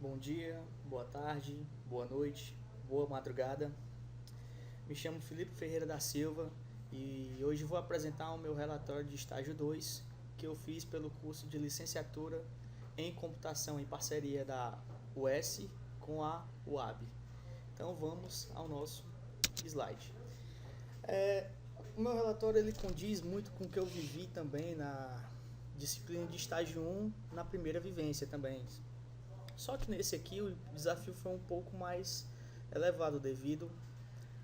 Bom dia, boa tarde, boa noite, boa madrugada. Me chamo Felipe Ferreira da Silva e hoje vou apresentar o meu relatório de estágio 2 que eu fiz pelo curso de licenciatura em computação em parceria da UES com a UAB. Então vamos ao nosso slide. O meu relatório ele condiz muito com o que eu vivi também na disciplina de estágio 1 na primeira vivência também. Só que nesse aqui o desafio foi um pouco mais elevado devido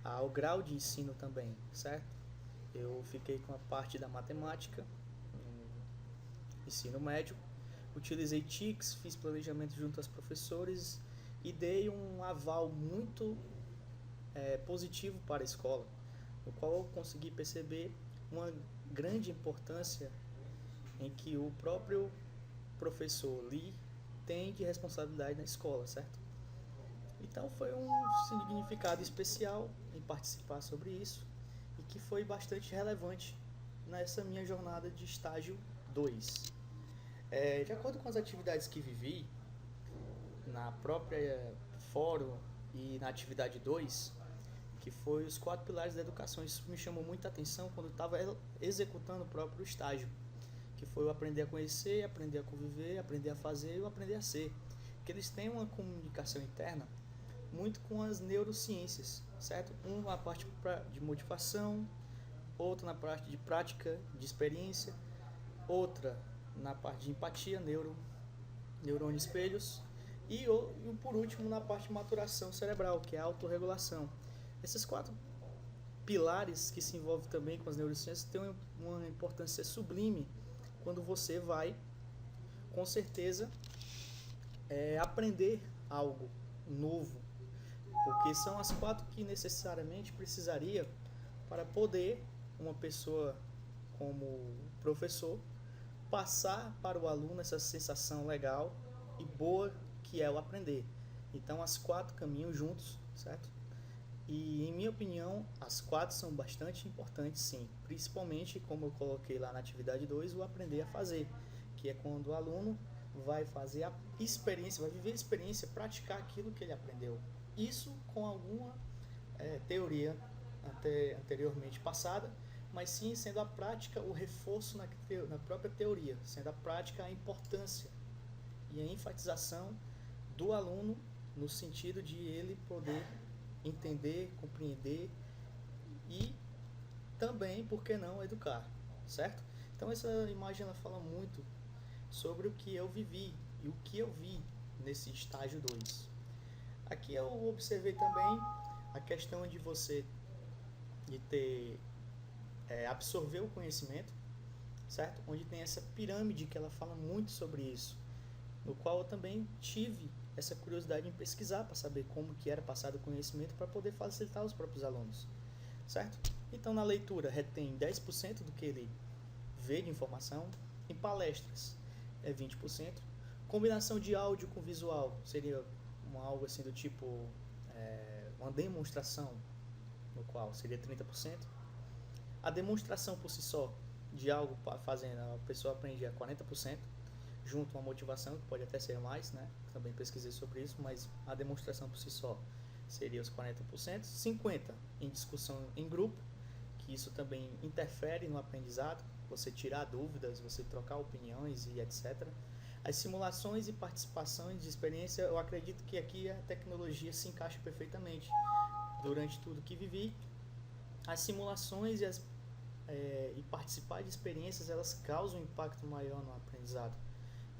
ao grau de ensino também, certo? Eu fiquei com a parte da matemática no ensino médio, utilizei TICs, fiz planejamento junto aos professores e dei um aval muito positivo para a escola, no qual eu consegui perceber uma grande importância em que o próprio professor Lee tem de responsabilidade na escola, certo? Então foi um significado especial em participar sobre isso e que foi bastante relevante nessa minha jornada de estágio 2. De acordo com as atividades que vivi na própria fórum e na atividade 2, que foi os 4 pilares da educação, isso me chamou muita atenção quando eu estava executando o próprio estágio, que foi o aprender a conhecer, aprender a conviver, aprender a fazer e o aprender a ser. Porque eles têm uma comunicação interna muito com as neurociências, certo? Uma na parte de motivação, outra na parte de prática, de experiência, outra na parte de empatia, neurônio espelhos, e por último na parte de maturação cerebral, que é a autorregulação. Esses 4 pilares que se envolvem também com as neurociências têm uma importância sublime quando você vai, com certeza, aprender algo novo, porque são as 4 que necessariamente precisaria para poder uma pessoa como professor passar para o aluno essa sensação legal e boa que é o aprender. Então as 4 caminham juntos, certo? E em minha opinião, as 4 são bastante importantes sim, principalmente como eu coloquei lá na atividade 2, o aprender a fazer, que é quando o aluno vai fazer a experiência, vai viver a experiência, praticar aquilo que ele aprendeu. Isso com alguma teoria anteriormente passada, mas sim sendo a prática o reforço na própria teoria, sendo a prática a importância e a enfatização do aluno no sentido de ele poder entender, compreender e também, por que não, educar, certo? Então essa imagem ela fala muito sobre o que eu vivi e o que eu vi nesse estágio 2. Aqui eu observei também a questão de você de ter absorver o conhecimento, certo? Onde tem essa pirâmide que ela fala muito sobre isso, no qual eu também tive essa curiosidade em pesquisar para saber como que era passado o conhecimento para poder facilitar os próprios alunos, certo? Então na leitura retém 10% do que ele vê de informação, em palestras é 20%, combinação de áudio com visual seria algo assim do tipo uma demonstração, no qual seria 30%, a demonstração por si só de algo fazendo, a pessoa aprende a 40%, junto a uma motivação, que pode até ser mais, né? Também pesquisei sobre isso, mas a demonstração por si só seria os 40%, 50% em discussão em grupo, que isso também interfere no aprendizado, você tirar dúvidas, você trocar opiniões e etc. As simulações e participações de experiência, eu acredito que aqui a tecnologia se encaixa perfeitamente. Durante tudo que vivi, as simulações e participar de experiências, elas causam um impacto maior no aprendizado.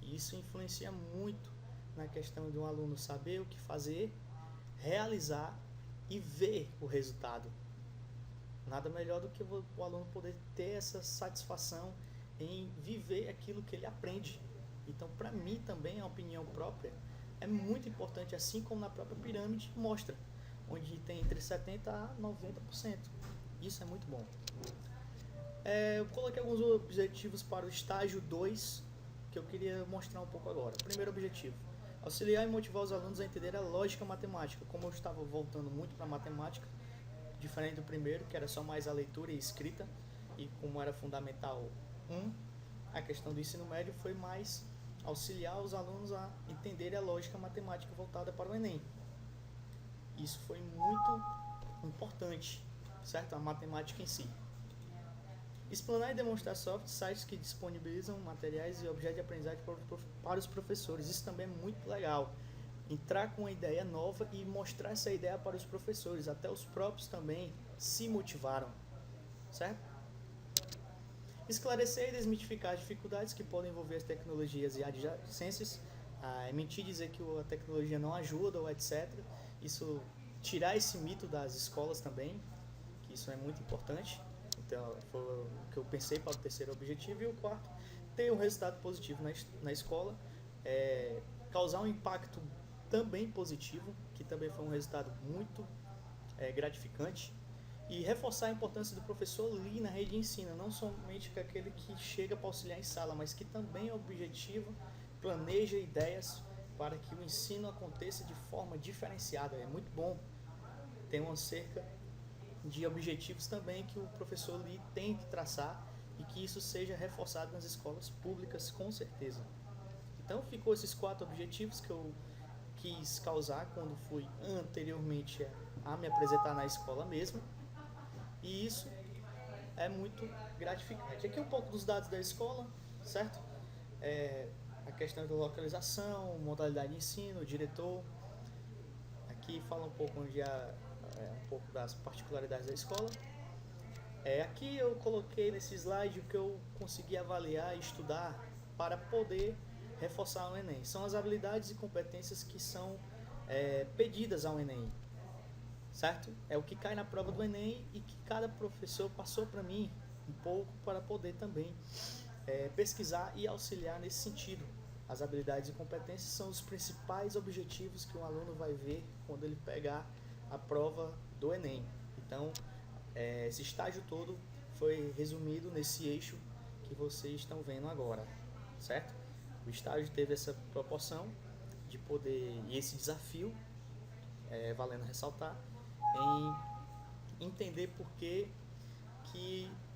E isso influencia muito na questão de um aluno saber o que fazer, realizar e ver o resultado. Nada melhor do que o aluno poder ter essa satisfação em viver aquilo que ele aprende. Então, para mim também, a opinião própria é muito importante, assim como na própria pirâmide mostra, onde tem entre 70% a 90%. Isso é muito bom. Eu coloquei alguns objetivos para o estágio 2, que eu queria mostrar um pouco agora. Primeiro objetivo: auxiliar e motivar os alunos a entender a lógica matemática. Como eu estava voltando muito para a matemática, diferente do primeiro, que era só mais a leitura e escrita, e como era fundamental a questão do ensino médio foi mais auxiliar os alunos a entenderem a lógica matemática voltada para o Enem. Isso foi muito importante, certo? A matemática em si. Explanar e demonstrar sites que disponibilizam materiais e objetos de aprendizagem para os professores. Isso também é muito legal. Entrar com uma ideia nova e mostrar essa ideia para os professores. Até os próprios também se motivaram, certo? Esclarecer e desmitificar as dificuldades que podem envolver as tecnologias e adjacências. É mentir dizer que a tecnologia não ajuda ou etc. Isso, tirar esse mito das escolas também, que isso é muito importante. Então, foi o que eu pensei para o terceiro objetivo. E o quarto, ter um resultado positivo na escola, causar um impacto também positivo, que também foi um resultado muito gratificante, e reforçar a importância do professor ali na rede de ensino, não somente aquele que chega para auxiliar em sala, mas que também é objetivo, planeja ideias para que o ensino aconteça de forma diferenciada. É muito bom ter uma cerca de objetivos também que o professor ali tem que traçar e que isso seja reforçado nas escolas públicas, com certeza. Então ficou esses 4 objetivos que eu quis causar quando fui anteriormente a me apresentar na escola mesmo, e isso é muito gratificante. Aqui um pouco dos dados da escola, certo? A questão da localização, modalidade de ensino, diretor. Aqui fala um pouco um pouco das particularidades da escola. Aqui eu coloquei nesse slide o que eu consegui avaliar e estudar para poder reforçar o Enem. São as habilidades e competências que são pedidas ao Enem, certo? É o que cai na prova do Enem e que cada professor passou para mim um pouco para poder também pesquisar e auxiliar nesse sentido. As habilidades e competências são os principais objetivos que o aluno vai ver quando ele pegar a prova do Enem. Então, esse estágio todo foi resumido nesse eixo que vocês estão vendo agora, certo? O estágio teve essa proporção de poder, e esse desafio, valendo ressaltar, em entender por que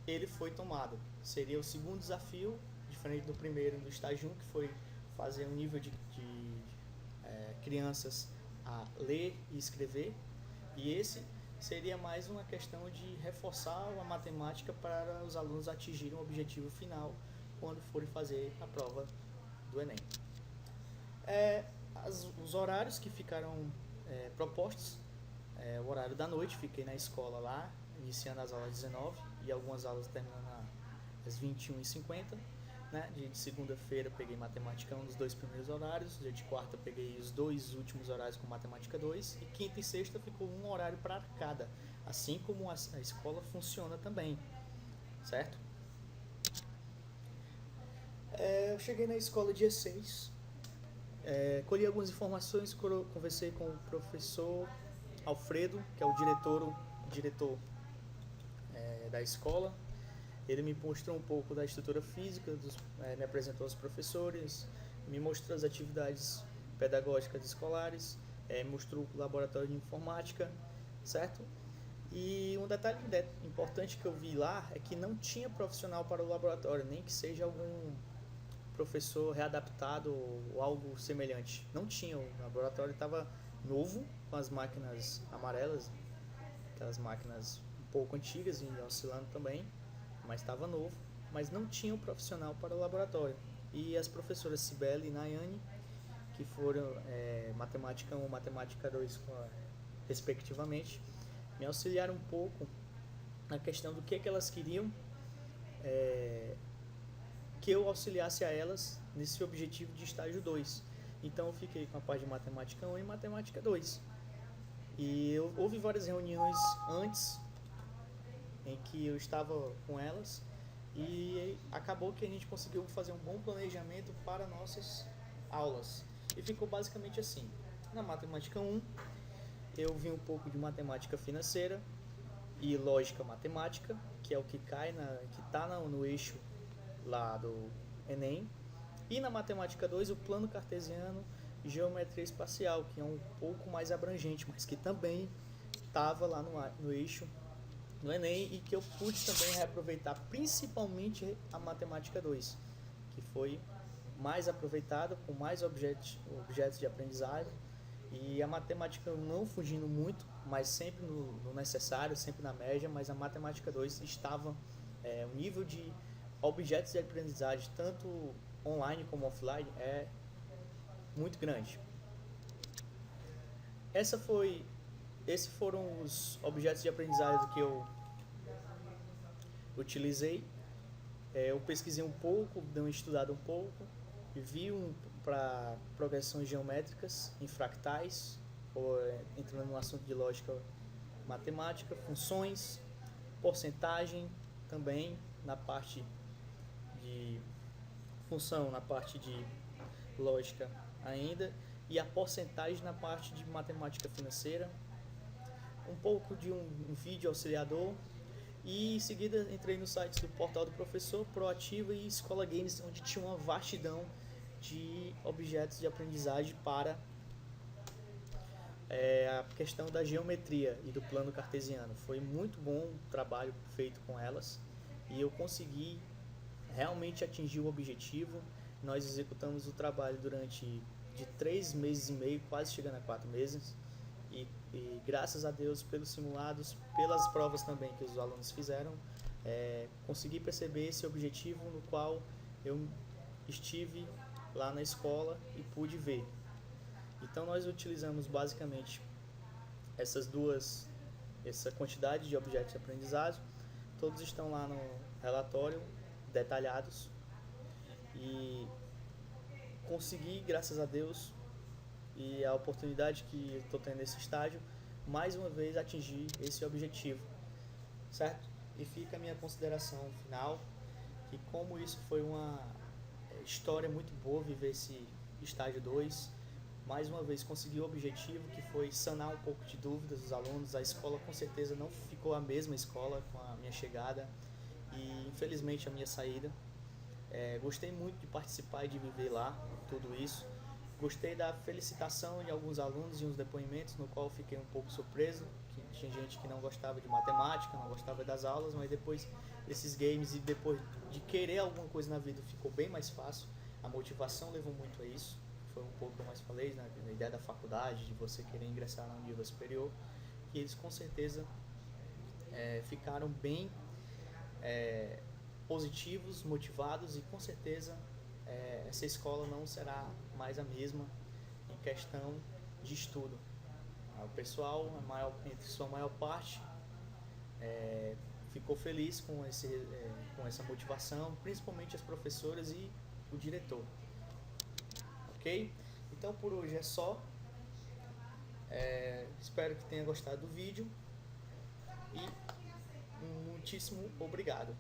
ele foi tomado. Seria o segundo desafio, diferente do primeiro, do estágio 1, que foi fazer um nível de crianças a ler e escrever, e esse seria mais uma questão de reforçar a matemática para os alunos atingirem o objetivo final quando forem fazer a prova do Enem. Os horários que ficaram propostos, o horário da noite, fiquei na escola lá, iniciando as aulas às 19 e algumas aulas terminando às 21h50. Né? De segunda-feira peguei matemática 1 nos 2 primeiros horários, dia de quarta peguei os 2 últimos horários com matemática 2, e quinta e sexta ficou um horário para cada, assim como a escola funciona também, certo? Eu cheguei na escola dia 6, colhi algumas informações, conversei com o professor Alfredo, que é o diretor da escola. Ele me mostrou um pouco da estrutura física, me apresentou os professores, me mostrou as atividades pedagógicas escolares, mostrou o laboratório de informática, certo? E um detalhe importante que eu vi lá é que não tinha profissional para o laboratório, nem que seja algum professor readaptado ou algo semelhante. Não tinha, o laboratório estava novo, com as máquinas amarelas, aquelas máquinas um pouco antigas e oscilando também, mas estava novo, mas não tinha um profissional para o laboratório. E as professoras Cibele e Nayane, que foram matemática 1 e matemática 2 respectivamente, me auxiliaram um pouco na questão do que elas queriam que eu auxiliasse a elas nesse objetivo de estágio 2. Então eu fiquei com a parte de matemática 1 e matemática 2. E houve várias reuniões antes em que eu estava com elas, e acabou que a gente conseguiu fazer um bom planejamento para nossas aulas. E ficou basicamente assim: na matemática 1, eu vi um pouco de matemática financeira e lógica matemática, que é o que está no eixo lá do Enem. E na matemática 2, o plano cartesiano e geometria espacial, que é um pouco mais abrangente, mas que também estava lá no eixo no Enem, e que eu pude também reaproveitar, principalmente a matemática 2, que foi mais aproveitada, com mais objetos de aprendizagem, e a matemática não fugindo muito, mas sempre no necessário, sempre na média, mas a matemática 2 estava, o nível de objetos de aprendizagem, tanto online como offline, é muito grande. Esses foram os objetos de aprendizagem que eu utilizei. Eu pesquisei um pouco, dei uma estudada um pouco, e vi para progressões geométricas em fractais, entrando no assunto de lógica matemática, funções, porcentagem também na parte de função, na parte de lógica ainda, e a porcentagem na parte de matemática financeira, um pouco de um vídeo auxiliador, e em seguida entrei nos sites do Portal do Professor, Proativa e Escola Games, onde tinha uma vastidão de objetos de aprendizagem para a questão da geometria e do plano cartesiano. Foi muito bom o trabalho feito com elas e eu consegui realmente atingir o objetivo. Nós executamos o trabalho durante de 3 meses e meio, quase chegando a 4 meses, e graças a Deus, pelos simulados, pelas provas também que os alunos fizeram, consegui perceber esse objetivo no qual eu estive lá na escola e pude ver. Então nós utilizamos basicamente essa quantidade de objetos de aprendizagem, todos estão lá no relatório, detalhados, e consegui, graças a Deus, e a oportunidade que estou tendo nesse estágio, mais uma vez atingir esse objetivo, certo? E fica a minha consideração final, que como isso foi uma história muito boa, viver esse estágio 2, mais uma vez consegui o objetivo, que foi sanar um pouco de dúvidas dos alunos. A escola com certeza não ficou a mesma escola com a minha chegada e infelizmente a minha saída. Gostei muito de participar e de viver lá, tudo isso. Gostei da felicitação de alguns alunos e uns depoimentos, no qual fiquei um pouco surpreso, que tinha gente que não gostava de matemática, não gostava das aulas, mas depois desses games e depois de querer alguma coisa na vida ficou bem mais fácil. A motivação levou muito a isso, foi um pouco que eu mais falei, né, na ideia da faculdade, de você querer ingressar no nível superior, e eles com certeza ficaram bem positivos, motivados, e com certeza essa escola não será mais a mesma em questão de estudo. O pessoal, entre sua maior parte, ficou feliz com essa motivação, principalmente as professoras e o diretor. Ok? Então por hoje é só. Espero que tenha gostado do vídeo e muitíssimo obrigado.